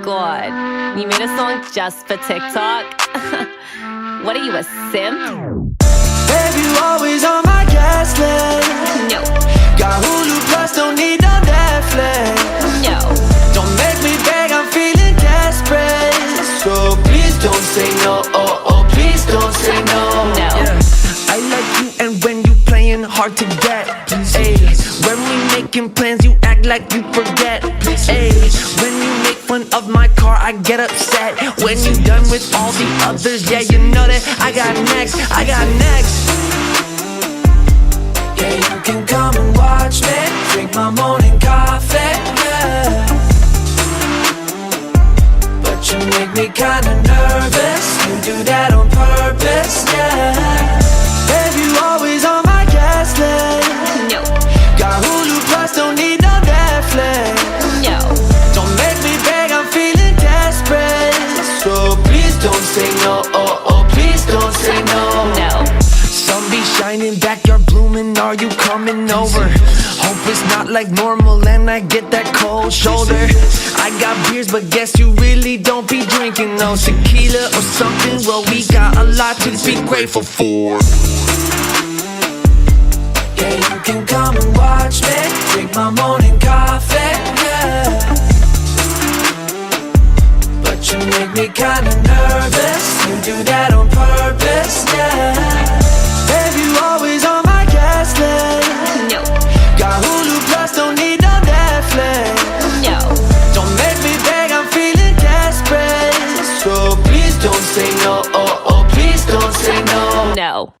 god, you made a song just for TikTok? What are you, a simp? Babe, you always on my gas list. No. Got Hulu Plus, don't need no Netflix. No. Don't make me beg, I'm feeling desperate. So please don't say no, oh, oh, please don't say no. No. I like you and when you playing hard to get. Ay, when we making plans, you act like you forget. Ay, when you make fun of my car, I get upset. When you done with all the others, yeah, you know that I got next, I got next. Yeah, you can come and watch me drink my morning coffee, yeah. But you make me kinda nervous. You do that on purpose, yeah. Babe, you always on my gas list. No. Got Hulu Plus, don't need no Netflix. No. Don't make me beg, I'm feeling desperate. So please don't say no, oh, oh, please don't say no. No. Sun be shining, backyard blooming, are you coming over? Hope it's not like normal and I get that cold shoulder. I got beers, but guess you really don't be drinking no tequila or something. Well, we got a lot to be grateful for. Yeah, you can come and watch me drink my morning coffee, yeah. But you make me kinda nervous. You do that on purpose, yeah. Babe, you always on my gas list. No. Got Hulu Plus, don't need no Netflix. No. Don't make me beg, I'm feeling desperate. So please don't say no, oh, oh, please don't say no. No.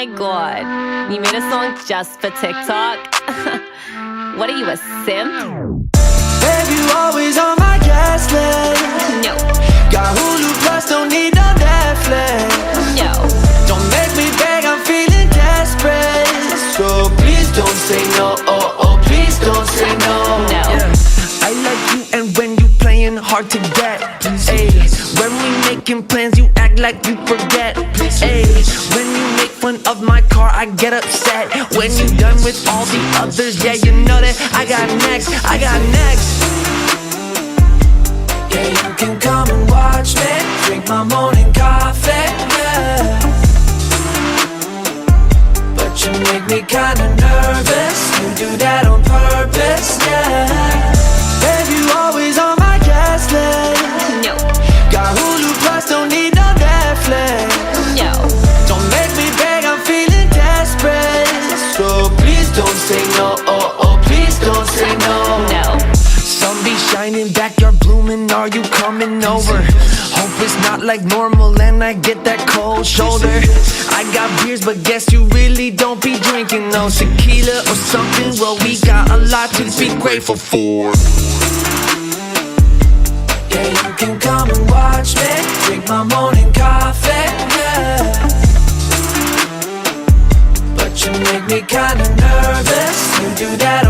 my god, you made a song just for TikTok? What are you, a simp? Babe, you always on my guest list. No. Got Hulu Plus, don't need no Netflix. No. Don't make me beg, I'm feeling desperate. So please don't say no, oh, oh, please don't say no. No. I like you and when you playing hard to get. Ay, when we making plans, you act like you forget. Ay, when you make fun of my car, I get upset. When you done with all the others, yeah, you know that I got next, I got next. Yeah, you can come and watch me drink my morning coffee, yeah. But you make me kinda nervous. You do that on purpose, yeah. Babe, you always on my guest list. No. Got Hulu Plus, don't need no Netflix. No. Don't make me beg, I'm feeling desperate. So please don't say no, oh, oh, please don't say no. No. Sun be shining, backyard blooming, are you coming over? Hope it's not like normal and I get that cold shoulder. I got beers, but guess you really don't be drinking no tequila or something. Well, we got a lot to be grateful for. Yeah, you can come and watch me drink my morning coffee, yeah. But you make me kinda nervous. You do that